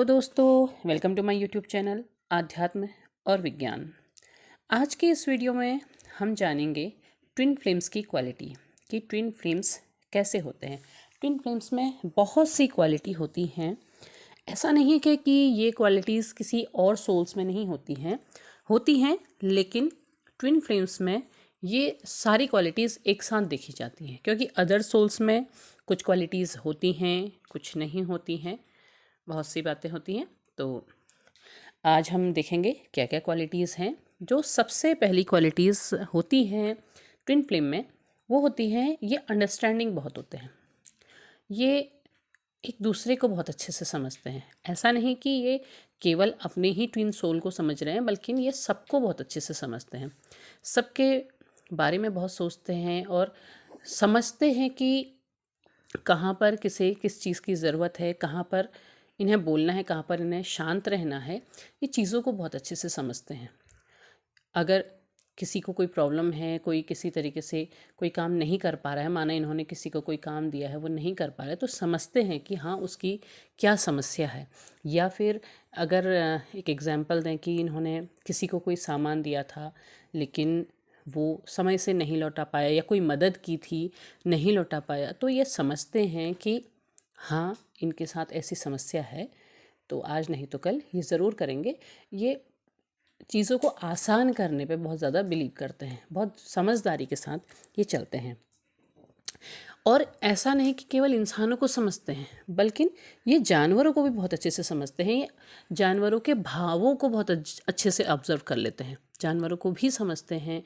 दोस्तों, welcome to my YouTube channel आध्यात्म और विज्ञान। आज के इस वीडियो में हम जानेंगे ट्विन फ्लेम्स की क्वालिटी कि ट्विन फ्लेम्स कैसे होते हैं। ट्विन फ्लेम्स में बहुत सी क्वालिटी होती हैं। ऐसा नहीं है कि ये क्वालिटीज़ किसी और सोल्स में नहीं होती हैं, लेकिन ट्विन फ्लेम्स में ये सारी क्वालिटीज़ एक साथ देखी जाती हैं, क्योंकि अदर सोल्स में कुछ क्वालिटीज़ होती हैं, कुछ नहीं होती हैं, बहुत सी बातें होती हैं। तो आज हम देखेंगे क्या क्या क्वालिटीज़ हैं। जो सबसे पहली क्वालिटीज़ होती हैं ट्विन फ्लेम में, वो होती हैं ये अंडरस्टैंडिंग बहुत होते हैं। ये एक दूसरे को बहुत अच्छे से समझते हैं। ऐसा नहीं कि ये केवल अपने ही ट्विन सोल को समझ रहे हैं, बल्कि ये सबको बहुत अच्छे से समझते हैं। सबके बारे में बहुत सोचते हैं और समझते हैं कि कहाँ पर किस चीज़ की ज़रूरत है, कहाँ पर इन्हें बोलना है, कहाँ पर इन्हें शांत रहना है। ये चीज़ों को बहुत अच्छे से समझते हैं। अगर किसी को कोई प्रॉब्लम है, कोई किसी तरीके से कोई काम नहीं कर पा रहा है, माना इन्होंने किसी को कोई काम दिया है, वो नहीं कर पा रहा है, तो समझते हैं कि हाँ, उसकी क्या समस्या है। या फिर अगर एक एग्ज़ाम्पल दें कि इन्होंने किसी को कोई सामान दिया था, लेकिन वो समय से नहीं लौटा पाया, या कोई मदद की थी, नहीं लौटा पाया, तो ये समझते हैं कि हाँ, इनके साथ ऐसी समस्या है, तो आज नहीं तो कल ये ज़रूर करेंगे। ये चीज़ों को आसान करने पे बहुत ज़्यादा बिलीव करते हैं, बहुत समझदारी के साथ ये चलते हैं। और ऐसा नहीं कि केवल इंसानों को समझते हैं, बल्कि ये जानवरों को भी बहुत अच्छे से समझते हैं। ये जानवरों के भावों को बहुत अच्छे से ऑब्ज़र्व कर लेते हैं, जानवरों को भी समझते हैं,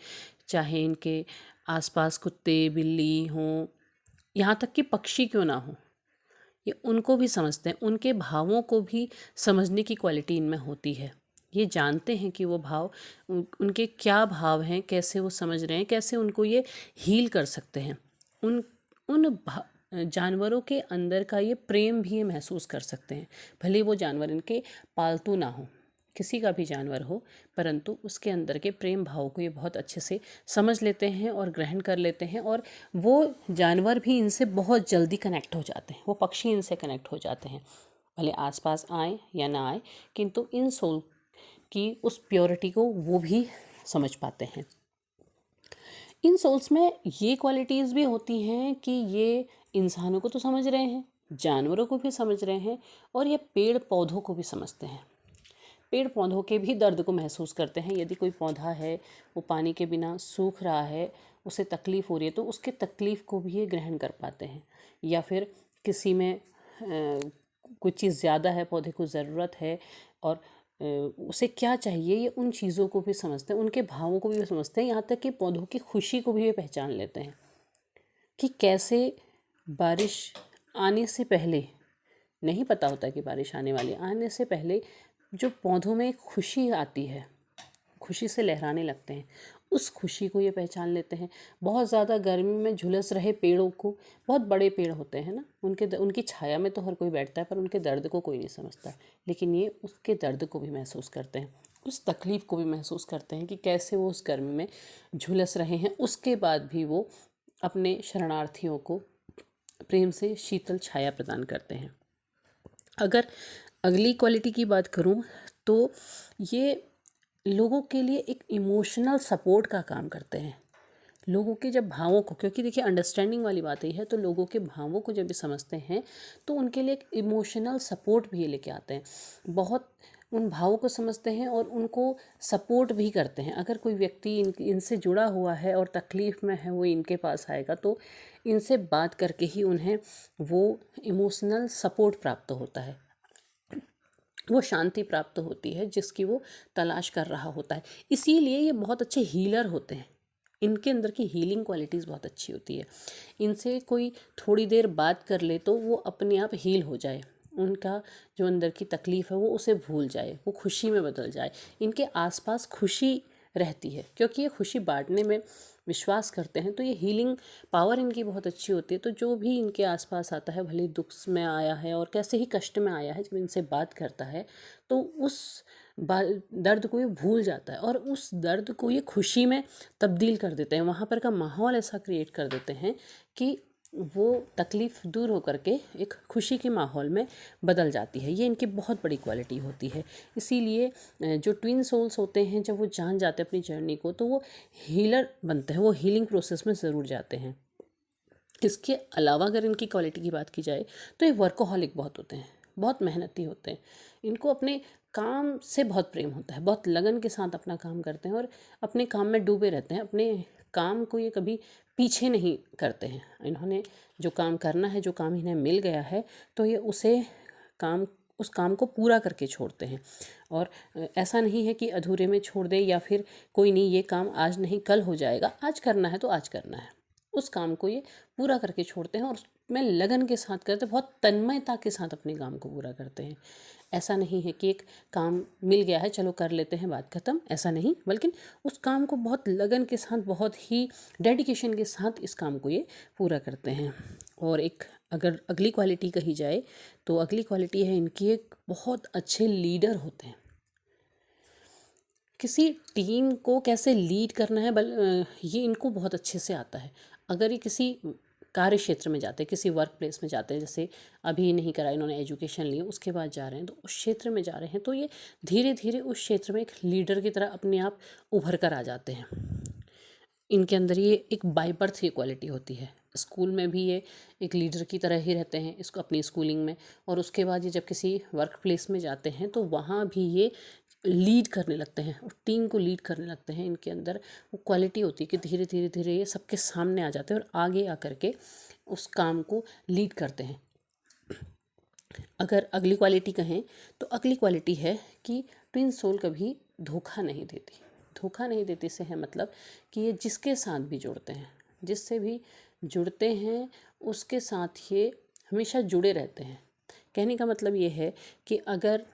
चाहे इनके आसपास कुत्ते बिल्ली हों, यहाँ तक कि पक्षी क्यों ना हो, ये उनको भी समझते हैं। उनके भावों को भी समझने की क्वालिटी इनमें होती है। ये जानते हैं कि वो भाव उनके क्या भाव हैं, कैसे वो समझ रहे हैं, कैसे उनको ये हील कर सकते हैं। उन उन जानवरों के अंदर का ये प्रेम भी ये महसूस कर सकते हैं। भले वो जानवर इनके पालतू ना हो, किसी का भी जानवर हो, परंतु उसके अंदर के प्रेम भाव को ये बहुत अच्छे से समझ लेते हैं और ग्रहण कर लेते हैं। और वो जानवर भी इनसे बहुत जल्दी कनेक्ट हो जाते हैं, वो पक्षी इनसे कनेक्ट हो जाते हैं, भले आसपास आए या ना आए, किंतु इन सोल की उस प्योरिटी को वो भी समझ पाते हैं। इन सोल्स में ये क्वालिटीज़ भी होती हैं कि ये इंसानों को तो समझ रहे हैं, जानवरों को भी समझ रहे हैं, और ये पेड़ पौधों को भी समझते हैं। पेड़ पौधों के भी दर्द को महसूस करते हैं। यदि कोई पौधा है, वो पानी के बिना सूख रहा है, उसे तकलीफ़ हो रही है, तो उसके तकलीफ़ को भी ये ग्रहण कर पाते हैं। या फिर किसी में कुछ चीज़ ज़्यादा है, पौधे को ज़रूरत है, और उसे क्या चाहिए, ये उन चीज़ों को भी समझते हैं, उनके भावों को भी समझते हैं। यहाँ तक कि पौधों की खुशी को भी ये पहचान लेते हैं कि कैसे बारिश आने से पहले, नहीं पता होता कि बारिश आने वाली, आने से पहले जो पौधों में खुशी आती है, खुशी से लहराने लगते हैं, उस खुशी को ये पहचान लेते हैं। बहुत ज़्यादा गर्मी में झुलस रहे पेड़ों को, बहुत बड़े पेड़ होते हैं ना, उनकी छाया में तो हर कोई बैठता है, पर उनके दर्द को कोई नहीं समझता, लेकिन ये उसके दर्द को भी महसूस करते हैं, उस तकलीफ़ को भी महसूस करते हैं कि कैसे वो उस गर्मी में झुलस रहे हैं, उसके बाद भी वो अपने शरणार्थियों को प्रेम से शीतल छाया प्रदान करते हैं। अगर अगली क्वालिटी की बात करूं, तो ये लोगों के लिए एक इमोशनल सपोर्ट का काम करते हैं। लोगों के जब भावों को, क्योंकि देखिए अंडरस्टैंडिंग वाली बात यही है, तो लोगों के भावों को जब ये समझते हैं, तो उनके लिए एक इमोशनल सपोर्ट भी ये लेके आते हैं। बहुत उन भावों को समझते हैं और उनको सपोर्ट भी करते हैं। अगर कोई व्यक्ति इनसे जुड़ा हुआ है और तकलीफ़ में है, वो इनके पास आएगा, तो इनसे बात करके ही उन्हें वो इमोशनल सपोर्ट प्राप्त होता है, वो शांति प्राप्त होती है जिसकी वो तलाश कर रहा होता है। इसीलिए ये बहुत अच्छे हीलर होते हैं। इनके अंदर की हीलिंग क्वालिटीज़ बहुत अच्छी होती है। इनसे कोई थोड़ी देर बात कर ले तो वो अपने आप हील हो जाए, उनका जो अंदर की तकलीफ़ है वो उसे भूल जाए, वो खुशी में बदल जाए। इनके आसपास खुशी रहती है, क्योंकि ये खुशी बांटने में विश्वास करते हैं, तो ये हीलिंग पावर इनकी बहुत अच्छी होती है। तो जो भी इनके आसपास आता है, भले दुख में आया है और कैसे ही कष्ट में आया है, जब इनसे बात करता है तो उस दर्द को ये भूल जाता है और उस दर्द को ये खुशी में तब्दील कर देते हैं। वहाँ पर का माहौल ऐसा क्रिएट कर देते हैं कि वो तकलीफ़ दूर होकर के एक खुशी के माहौल में बदल जाती है। ये इनकी बहुत बड़ी क्वालिटी होती है। इसीलिए जो ट्विन सोल्स होते हैं, जब वो जान जाते हैं अपनी जर्नी को, तो वो हीलर बनते हैं, वो हीलिंग प्रोसेस में ज़रूर जाते हैं। इसके अलावा अगर इनकी क्वालिटी की बात की जाए तो ये वर्कोहॉलिक बहुत होते हैं, बहुत मेहनती होते हैं। इनको अपने काम से बहुत प्रेम होता है, बहुत लगन के साथ अपना काम करते हैं और अपने काम में डूबे रहते हैं। अपने काम को ये कभी पीछे नहीं करते हैं। इन्होंने जो काम करना है, जो काम इन्हें मिल गया है, तो ये उस काम को पूरा करके छोड़ते हैं। और ऐसा नहीं है कि अधूरे में छोड़ दे, या फिर कोई नहीं, ये काम आज नहीं कल हो जाएगा, आज करना है तो आज करना है। उस काम को ये पूरा करके छोड़ते हैं और उसमें लगन के साथ करते हैं, बहुत तन्मयता के साथ अपने काम को पूरा करते हैं। ऐसा नहीं है कि एक काम मिल गया है, चलो कर लेते हैं, बात ख़त्म, ऐसा नहीं, बल्कि उस काम को बहुत लगन के साथ, बहुत ही डेडिकेशन के साथ इस काम को ये पूरा करते हैं। और एक अगर अगली क्वालिटी कही जाए तो अगली क्वालिटी है इनकी, एक बहुत अच्छे लीडर होते हैं। किसी टीम को कैसे लीड करना है, ये इनको बहुत अच्छे से आता है। अगर ये किसी कार्य क्षेत्र में जाते हैं, किसी वर्क प्लेस में जाते हैं, जैसे अभी नहीं करा इन्होंने एजुकेशन लिए, उसके बाद जा रहे हैं, तो उस क्षेत्र में जा रहे हैं, तो ये धीरे धीरे उस क्षेत्र में एक लीडर की तरह अपने आप उभर कर आ जाते हैं। इनके अंदर ये एक बाय बर्थ ये क्वालिटी होती है। स्कूल में भी ये एक लीडर की तरह ही रहते हैं, इसको अपनी स्कूलिंग में, और उसके बाद ये जब किसी वर्क प्लेस में जाते हैं तो वहाँ भी ये लीड करने लगते हैं और टीम को लीड करने लगते हैं। इनके अंदर वो क्वालिटी होती है कि धीरे धीरे धीरे ये सबके सामने आ जाते हैं और आगे आकर के उस काम को लीड करते हैं। अगर अगली क्वालिटी कहें तो अगली क्वालिटी है कि ट्विन सोल कभी धोखा नहीं देती। धोखा नहीं देती से है मतलब कि ये जिसके साथ भी जुड़ते हैं, जिससे भी जुड़ते हैं, उसके साथ ये हमेशा जुड़े रहते हैं। कहने का मतलब ये है कि अगर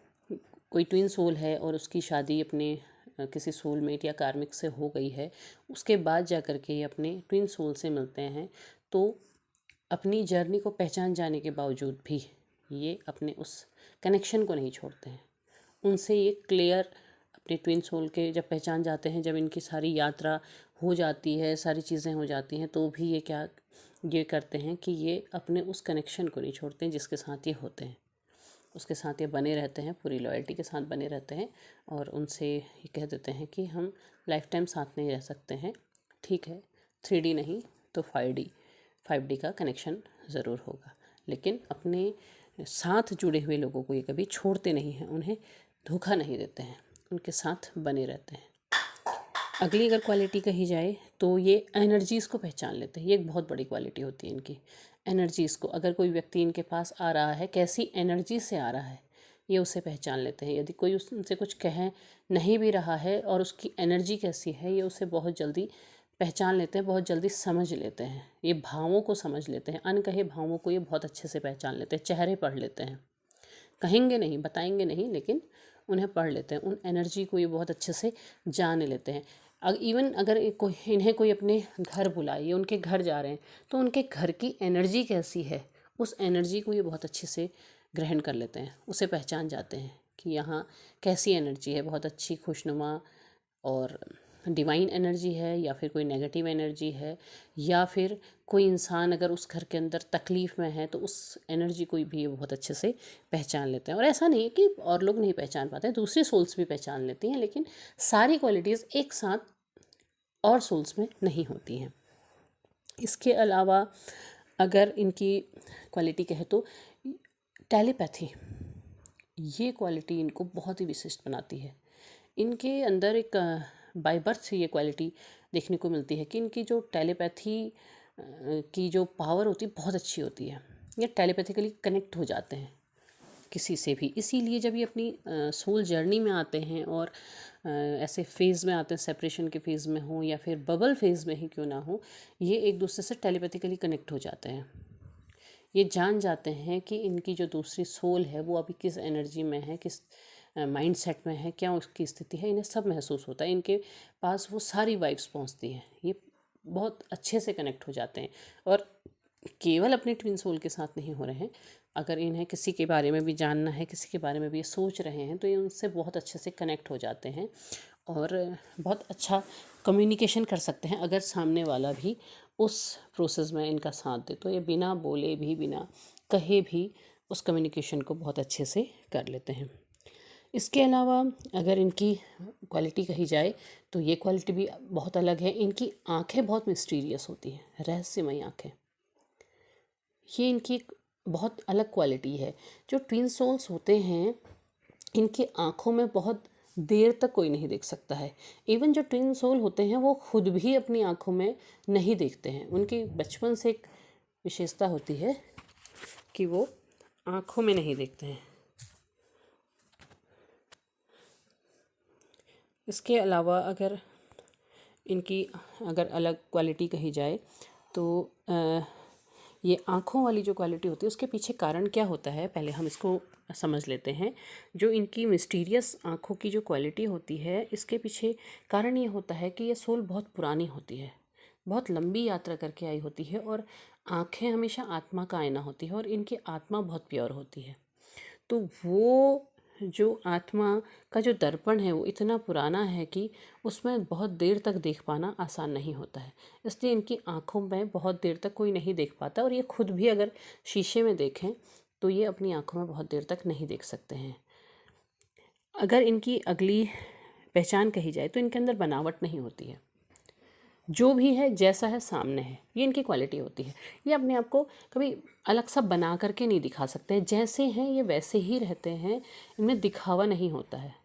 कोई ट्विन सोल है और उसकी शादी अपने किसी सोलमेट या कार्मिक से हो गई है, उसके बाद जा कर के ये अपने ट्विन सोल से मिलते हैं, तो अपनी जर्नी को पहचान जाने के बावजूद भी ये अपने उस कनेक्शन को नहीं छोड़ते हैं। उनसे ये क्लियर अपने ट्विन सोल के जब पहचान जाते हैं, जब इनकी सारी यात्रा हो जाती है, सारी चीज़ें हो जाती हैं, तो भी ये करते हैं कि ये अपने उस कनेक्शन को नहीं छोड़ते हैं जिसके साथ ये होते हैं। उसके साथ ये बने रहते हैं, पूरी लॉयल्टी के साथ बने रहते हैं और उनसे ये कह देते हैं कि हम लाइफ टाइम साथ नहीं रह सकते हैं, ठीक है 3D नहीं तो 5D का कनेक्शन ज़रूर होगा, लेकिन अपने साथ जुड़े हुए लोगों को ये कभी छोड़ते नहीं हैं, उन्हें धोखा नहीं देते हैं, उनके साथ बने रहते हैं। अगली अगर क्वालिटी कही जाए तो ये एनर्जीज़ को पहचान लेते हैं। ये एक बहुत बड़ी क्वालिटी होती है इनकी। एनर्जीज़ को, अगर कोई व्यक्ति इनके पास आ रहा है, कैसी एनर्जी से आ रहा है, ये उसे पहचान लेते हैं। यदि कोई उनसे कुछ कह नहीं भी रहा है और उसकी एनर्जी कैसी है, ये उसे बहुत जल्दी पहचान लेते हैं, बहुत जल्दी समझ लेते हैं। ये भावों को समझ लेते हैं, अनकहे भावों को ये बहुत अच्छे से पहचान लेते हैं, चेहरे पढ़ लेते हैं। कहेंगे नहीं, बताएंगे नहीं, लेकिन उन्हें पढ़ लेते हैं, उन एनर्जी को ये बहुत अच्छे से जान लेते हैं। इवन अगर इन्हें कोई अपने घर बुलाए या उनके घर जा रहे हैं, तो उनके घर की एनर्जी कैसी है, उस एनर्जी को ये बहुत अच्छे से ग्रहण कर लेते हैं, उसे पहचान जाते हैं कि यहाँ कैसी एनर्जी है, बहुत अच्छी खुशनुमा और डिवाइन एनर्जी है, या फिर कोई नेगेटिव एनर्जी है, या फिर कोई इंसान अगर उस घर के अंदर तकलीफ़ में है तो उस एनर्जी को भी ये बहुत अच्छे से पहचान लेते हैं। और ऐसा नहीं है कि और लोग नहीं पहचान पाते हैं, दूसरी सोल्स भी पहचान लेती हैं, लेकिन सारी क्वालिटीज़ एक साथ और सोल्स में नहीं होती हैं। इसके अलावा अगर इनकी क्वालिटी कहे तो टेलीपैथी, ये क्वालिटी इनको बहुत ही विशिष्ट बनाती है। इनके अंदर एक बाय बर्थ ये क्वालिटी देखने को मिलती है कि इनकी जो टेलीपैथी की जो पावर होती है बहुत अच्छी होती है। ये टेलीपैथिकली कनेक्ट हो जाते हैं किसी से भी। इसीलिए जब ये अपनी सोल जर्नी में आते हैं और ऐसे फेज़ में आते हैं, सेपरेशन के फेज़ में हो या फिर बबल फेज़ में ही क्यों ना हो, ये एक दूसरे से टेलीपैथिकली कनेक्ट हो जाते हैं। ये जान जाते हैं कि इनकी जो दूसरी सोल है वो अभी किस एनर्जी में है, किस माइंड सेट में है, क्या उसकी स्थिति है, इन्हें सब महसूस होता है। इनके पास वो सारी वाइब्स पहुंचती हैं, ये बहुत अच्छे से कनेक्ट हो जाते हैं। और केवल अपने ट्विन सोल के साथ नहीं हो रहे हैं, अगर इन्हें किसी के बारे में भी जानना है, किसी के बारे में भी ये सोच रहे हैं, तो ये उनसे बहुत अच्छे से कनेक्ट हो जाते हैं और बहुत अच्छा कम्युनिकेशन कर सकते हैं, अगर सामने वाला भी उस प्रोसेस में इनका साथ दे, तो ये बिना बोले भी, बिना कहे भी उस कम्युनिकेशन को बहुत अच्छे से कर लेते हैं। इसके अलावा अगर इनकी क्वालिटी कही जाए तो ये क्वालिटी भी बहुत अलग है। इनकी आंखें बहुत मिस्टीरियस होती हैं, रहस्यमयी आंखें। ये इनकी एक बहुत अलग क्वालिटी है। जो ट्विन सोल्स होते हैं, इनकी आंखों में बहुत देर तक कोई नहीं देख सकता है। इवन जो ट्विन सोल होते हैं वो खुद भी अपनी आंखों में नहीं देखते हैं। उनकी बचपन से एक विशेषता होती है कि वो आंखों में नहीं देखते हैं। इसके अलावा इनकी अगर अलग क्वालिटी कही जाए तो ये आँखों वाली जो क्वालिटी होती है उसके पीछे कारण क्या होता है, पहले हम इसको समझ लेते हैं। जो इनकी मिस्टीरियस आँखों की जो क्वालिटी होती है, इसके पीछे कारण ये होता है कि ये सोल बहुत पुरानी होती है, बहुत लंबी यात्रा करके आई होती है, और आँखें हमेशा आत्मा का आईना होती है, और इनकी आत्मा बहुत प्योर होती है। तो वो जो आत्मा का जो दर्पण है वो इतना पुराना है कि उसमें बहुत देर तक देख पाना आसान नहीं होता है। इसलिए इनकी आँखों में बहुत देर तक कोई नहीं देख पाता, और ये खुद भी अगर शीशे में देखें तो ये अपनी आँखों में बहुत देर तक नहीं देख सकते हैं। अगर इनकी अगली पहचान कही जाए तो इनके अंदर बनावट नहीं होती है। जो भी है जैसा है सामने है, ये इनकी क्वालिटी होती है। ये अपने आप को कभी अलग सा बना करके नहीं दिखा सकते। जैसे हैं ये वैसे ही रहते हैं, इनमें दिखावा नहीं होता है।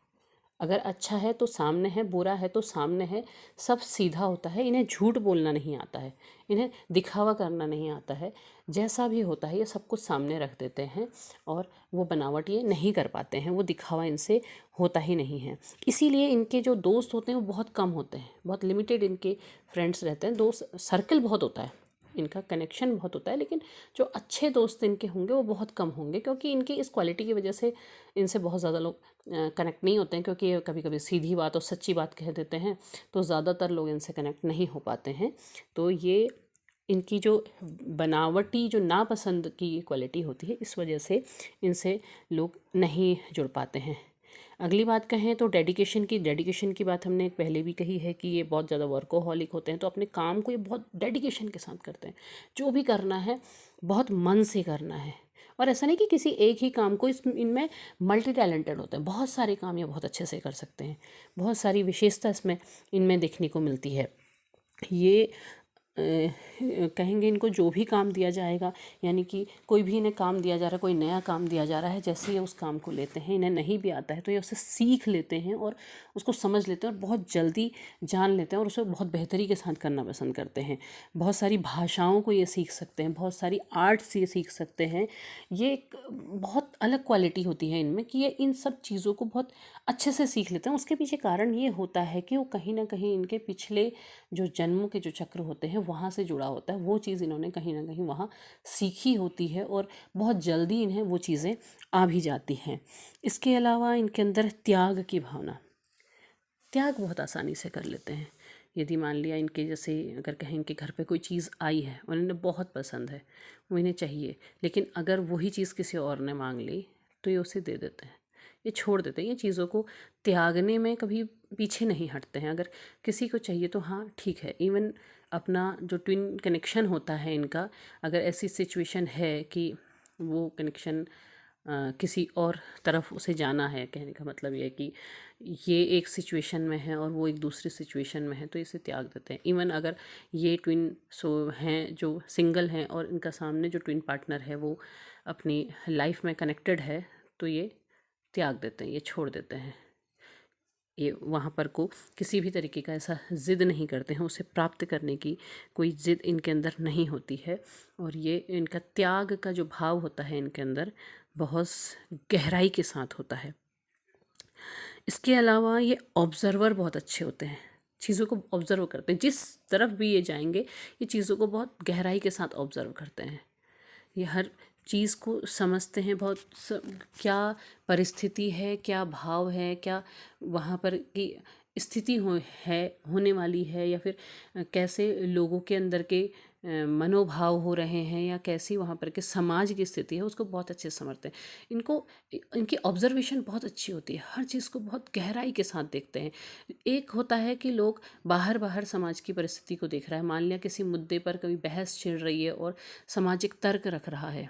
अगर अच्छा है तो सामने है, बुरा है तो सामने है, सब सीधा होता है। इन्हें झूठ बोलना नहीं आता है, इन्हें दिखावा करना नहीं आता है। जैसा भी होता है ये सब कुछ सामने रख देते हैं, और वो बनावट ये नहीं कर पाते हैं, वो दिखावा इनसे होता ही नहीं है। इसीलिए इनके जो दोस्त होते हैं वो बहुत कम होते हैं, बहुत लिमिटेड इनके फ्रेंड्स रहते हैं। दोस्त सर्कल बहुत होता है, इनका कनेक्शन बहुत होता है, लेकिन जो अच्छे दोस्त इनके होंगे वो बहुत कम होंगे, क्योंकि इनकी इस क्वालिटी की वजह से इनसे बहुत ज़्यादा लोग कनेक्ट नहीं होते हैं, क्योंकि ये कभी कभी सीधी बात और सच्ची बात कह देते हैं, तो ज़्यादातर लोग इनसे कनेक्ट नहीं हो पाते हैं। तो ये इनकी जो बनावटी जो नापसंद की क्वालिटी होती है, इस वजह से इनसे लोग नहीं जुड़ पाते हैं। अगली बात कहें तो डेडिकेशन की बात हमने पहले भी कही है कि ये बहुत ज़्यादा वर्कोहॉलिक होते हैं। तो अपने काम को ये बहुत डेडिकेशन के साथ करते हैं। जो भी करना है बहुत मन से करना है, और ऐसा नहीं कि किसी एक ही काम को, इनमें मल्टी टैलेंटेड होते हैं, बहुत सारे काम ये बहुत अच्छे से कर सकते हैं। बहुत सारी विशेषता इसमें इनमें देखने को मिलती है। ये कहेंगे इनको जो भी काम दिया जाएगा, यानी कि कोई भी इन्हें काम दिया जा रहा है, कोई नया काम दिया जा रहा है, जैसे ये उस काम को लेते हैं, इन्हें नहीं भी आता है तो ये उसे सीख लेते हैं और उसको समझ लेते हैं, और बहुत जल्दी जान लेते हैं, और उसे बहुत बेहतरी के साथ करना पसंद करते हैं। बहुत सारी भाषाओं को ये सीख सकते हैं, बहुत सारी आर्ट्स ये सीख सकते हैं। ये एक बहुत अलग क्वालिटी होती है इनमें कि ये इन सब चीज़ों को बहुत अच्छे से सीख लेते हैं। उसके पीछे कारण ये होता है कि वो कहीं ना कहीं इनके पिछले जो जन्मों के जो चक्र होते हैं वहाँ से जुड़ा होता है। वो चीज़ इन्होंने कहीं ना कहीं वहाँ सीखी होती है, और बहुत जल्दी इन्हें वो चीज़ें आ भी जाती हैं। इसके अलावा इनके अंदर त्याग बहुत आसानी से कर लेते हैं। यदि मान लिया इनके जैसे अगर कहें इनके घर पे कोई चीज़ आई है और इन्हें बहुत पसंद है, वो इन्हें चाहिए, लेकिन अगर वही चीज़ किसी और ने मांग ली तो ये उसे दे देते हैं, ये छोड़ देते हैं। ये चीज़ों को त्यागने में कभी पीछे नहीं हटते हैं। अगर किसी को चाहिए तो हाँ ठीक है, इवन अपना जो ट्विन कनेक्शन होता है इनका, अगर ऐसी सिचुएशन है कि वो कनेक्शन किसी और तरफ उसे जाना है, कहने का मतलब ये है कि ये एक सिचुएशन में है और वो एक दूसरी सिचुएशन में है, तो इसे त्याग देते हैं। इवन अगर ये ट्विन हैं जो सिंगल हैं और इनका सामने जो ट्विन पार्टनर है वो अपनी लाइफ में कनेक्टेड है, तो ये त्याग देते हैं, ये छोड़ देते हैं। ये वहाँ पर को किसी भी तरीके का ऐसा ज़िद नहीं करते हैं, उसे प्राप्त करने की कोई ज़िद इनके अंदर नहीं होती है। और ये इनका त्याग का जो भाव होता है इनके अंदर बहुत गहराई के साथ होता है। इसके अलावा ये ऑब्ज़र्वर बहुत अच्छे होते हैं, चीज़ों को ऑब्ज़र्व करते हैं। जिस तरफ भी ये जाएंगे ये चीज़ों को बहुत गहराई के साथ ऑब्ज़र्व करते हैं। ये हर चीज़ को समझते हैं, क्या परिस्थिति है, क्या भाव है, क्या वहाँ पर की स्थिति होने वाली है, या फिर कैसे लोगों के अंदर के मनोभाव हो रहे हैं या कैसी वहाँ पर के समाज की स्थिति है उसको बहुत अच्छे से समझते हैं। इनको इनकी ऑब्जर्वेशन बहुत अच्छी होती है, हर चीज़ को बहुत गहराई के साथ देखते हैं। एक होता है कि लोग बाहर बाहर समाज की परिस्थिति को देख रहा है, मान लिया किसी मुद्दे पर कभी बहस छिड़ रही है और सामाजिक तर्क रख रहा है,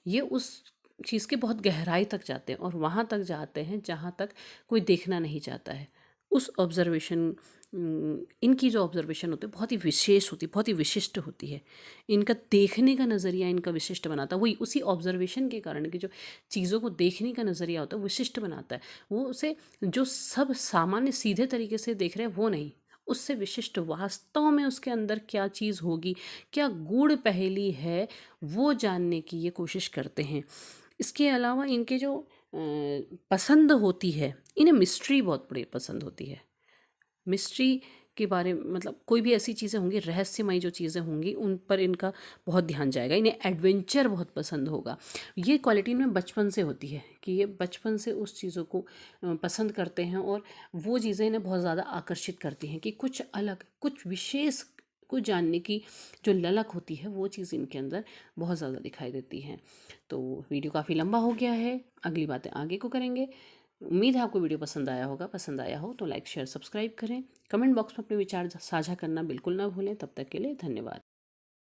ये उस चीज़ के बहुत गहराई तक जाते हैं और वहाँ तक जाते हैं जहाँ तक कोई देखना नहीं चाहता है। उस ऑब्ज़र्वेशन इनकी जो ऑब्ज़र्वेशन होती है बहुत ही विशेष होती है, बहुत ही विशिष्ट होती है। इनका देखने का नज़रिया इनका विशिष्ट बनाता है, वही उसी ऑब्ज़र्वेशन के कारण कि जो चीज़ों को देखने का नज़रिया होता है विशिष्ट बनाता है। वो उसे जो सब सामान्य सीधे तरीके से देख रहे हैं वो नहीं, उससे विशिष्ट वास्तव में उसके अंदर क्या चीज़ होगी, क्या गूढ़ पहेली है, वो जानने की ये कोशिश करते हैं। इसके अलावा इनके जो पसंद होती है, इन्हें मिस्ट्री बहुत बड़ी पसंद होती है। मिस्ट्री के बारे में मतलब कोई भी ऐसी चीज़ें होंगी, रहस्यमयी जो चीज़ें होंगी उन पर इनका बहुत ध्यान जाएगा। इन्हें एडवेंचर बहुत पसंद होगा। ये क्वालिटी इनमें बचपन से होती है कि ये बचपन से उस चीज़ों को पसंद करते हैं और वो चीज़ें इन्हें बहुत ज़्यादा आकर्षित करती हैं कि कुछ अलग, कुछ विशेष को जानने की जो ललक होती है वो चीज़ इनके अंदर बहुत ज़्यादा दिखाई देती है। तो वीडियो काफ़ी लंबा हो गया है, अगली बातें आगे को करेंगे। उम्मीद है आपको वीडियो पसंद आया होगा। पसंद आया हो तो लाइक शेयर सब्सक्राइब करें। कमेंट बॉक्स में अपने विचार साझा करना बिल्कुल ना भूलें। तब तक के लिए धन्यवाद।